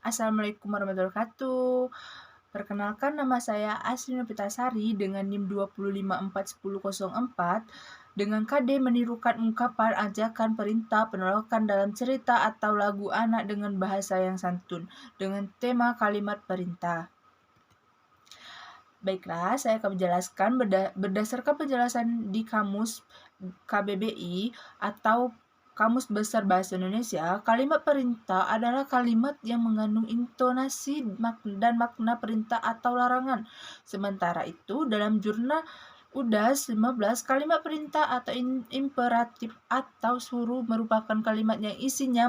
Assalamualaikum warahmatullahi wabarakatuh. Perkenalkan nama saya Asri Novitasari dengan NIM 2554104 dengan KD menirukan ungkapan, ajakan, perintah, penolakan dalam cerita atau lagu anak dengan bahasa yang santun dengan tema kalimat perintah. Baiklah, saya akan menjelaskan berdasarkan penjelasan di kamus KBBI atau Kamus Besar Bahasa Indonesia. Kalimat perintah adalah kalimat yang mengandung intonasi dan makna perintah atau larangan. Sementara itu, dalam jurnal UDAS 15, kalimat perintah atau imperatif atau suruh merupakan kalimat yang isinya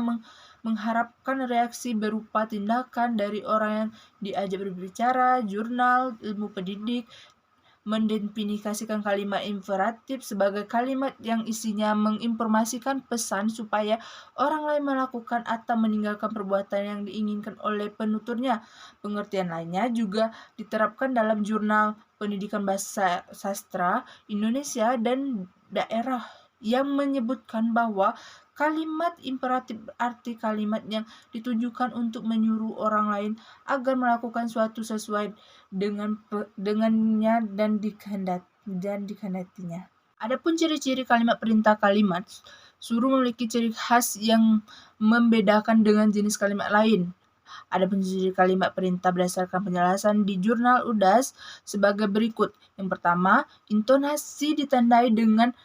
mengharapkan reaksi berupa tindakan dari orang yang diajak berbicara. Jurnal ilmu pendidik mendefinisikan kalimat imperatif sebagai kalimat yang isinya menginformasikan pesan supaya orang lain melakukan atau meninggalkan perbuatan yang diinginkan oleh penuturnya. Pengertian lainnya juga diterapkan dalam Jurnal Pendidikan Bahasa Sastra Indonesia dan Daerah yang menyebutkan bahwa kalimat imperatif berarti kalimat yang ditujukan untuk menyuruh orang lain agar melakukan suatu sesuai dengannya dan dikehendakinya. Adapun ciri-ciri kalimat perintah, kalimat suruh memiliki ciri khas yang membedakan dengan jenis kalimat lain. Adapun ciri kalimat perintah berdasarkan penjelasan di Jurnal UDAS sebagai berikut. Yang pertama, intonasi ditandai dengan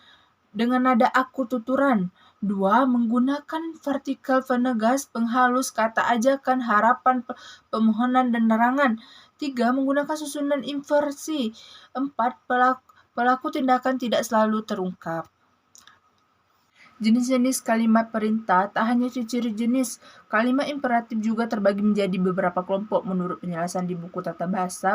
nada aku tuturan. 2. Menggunakan partikel penegas, penghalus, kata ajakan, harapan, permohonan, dan larangan. 3. Menggunakan susunan inversi. 4. Pelaku tindakan tidak selalu terungkap. Jenis-jenis kalimat perintah tak hanya ciri jenis. Kalimat imperatif juga terbagi menjadi beberapa kelompok menurut penjelasan di buku Tata Bahasa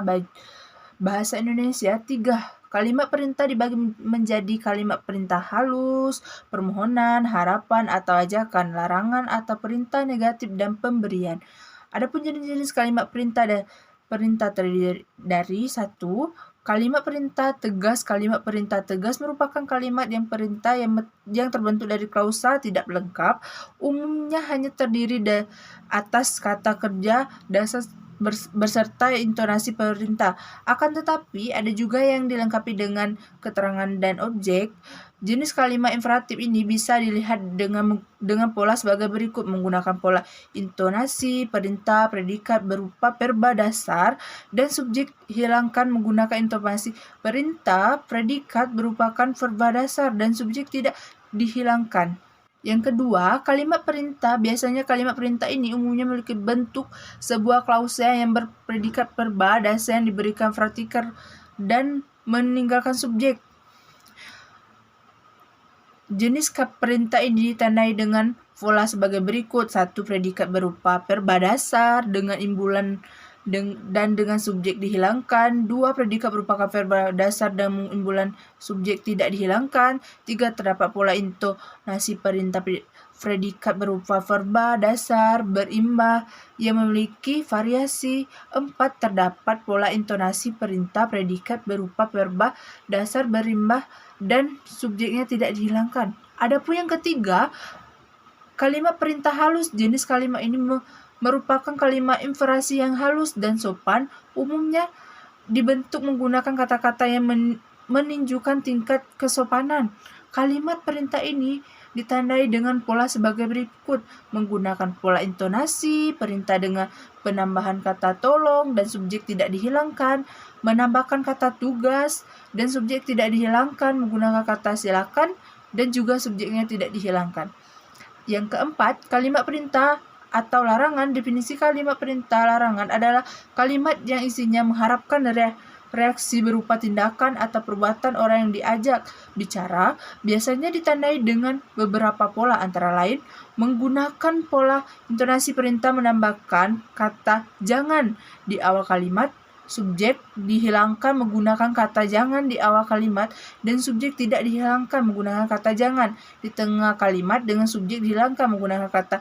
Indonesia 3. Kalimat perintah dibagi menjadi kalimat perintah halus, permohonan, harapan atau ajakan, larangan atau perintah negatif dan pemberian. Adapun jenis-jenis kalimat perintah terdiri dari 1. Kalimat perintah tegas. Kalimat perintah tegas merupakan kalimat yang perintah yang terbentuk dari klausa tidak lengkap, umumnya hanya terdiri atas kata kerja dasar berserta intonasi perintah. Akan tetapi ada juga yang dilengkapi dengan keterangan dan objek. Jenis kalimat imperatif ini bisa dilihat dengan pola sebagai berikut, menggunakan pola intonasi, perintah, predikat berupa verba dasar, dan subjek hilangkan menggunakan intonasi. Perintah, predikat merupakan verba dasar dan subjek tidak dihilangkan. Yang kedua, kalimat perintah. Biasanya kalimat perintah ini umumnya memiliki bentuk sebuah klausa yang berpredikat verba dasar yang diberikan partikel dan meninggalkan subjek. Jenis perintah ini ditandai dengan pola sebagai berikut. 1. Predikat berupa verba dasar dengan imbulan dan dengan subjek dihilangkan. 2. Predikat merupakan verba dasar dan imbulan subjek tidak dihilangkan. 3. Terdapat pola intonasi perintah predikat berupa verba dasar berimbah yang memiliki variasi. 4. Terdapat pola intonasi perintah predikat berupa verba dasar berimbah dan subjeknya tidak dihilangkan. Adapun yang ketiga, kalimat perintah halus. Jenis kalimat ini merupakan kalimat inversi yang halus dan sopan, umumnya dibentuk menggunakan kata-kata yang menunjukkan tingkat kesopanan. Kalimat perintah ini ditandai dengan pola sebagai berikut, menggunakan pola intonasi, perintah dengan penambahan kata tolong dan subjek tidak dihilangkan, menambahkan kata tugas dan subjek tidak dihilangkan, menggunakan kata silakan dan juga subjeknya tidak dihilangkan. Yang keempat, kalimat perintah atau larangan. Definisi kalimat perintah larangan adalah kalimat yang isinya mengharapkan reaksi berupa tindakan atau perbuatan orang yang diajak bicara, biasanya ditandai dengan beberapa pola, antara lain menggunakan pola intonasi perintah, menambahkan kata jangan di awal kalimat, subjek dihilangkan menggunakan kata jangan di awal kalimat, dan subjek tidak dihilangkan menggunakan kata jangan di tengah kalimat, dengan subjek dihilangkan menggunakan kata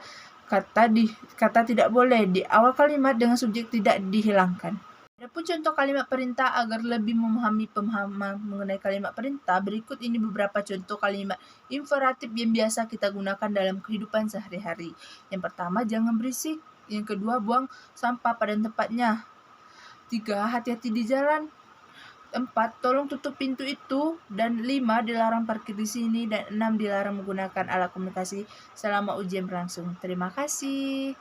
tidak boleh di awal kalimat dengan subjek tidak dihilangkan. Adapun contoh kalimat perintah agar lebih memahami pemahaman mengenai kalimat perintah, berikut ini beberapa contoh kalimat imperatif yang biasa kita gunakan dalam kehidupan sehari-hari. Yang pertama, jangan berisik. Yang kedua, buang sampah pada tempatnya. 3, hati-hati di jalan. 4, tolong tutup pintu itu. Dan 5, dilarang parkir di sini. Dan 6, dilarang menggunakan alat komunikasi selama ujian berlangsung. Terima kasih.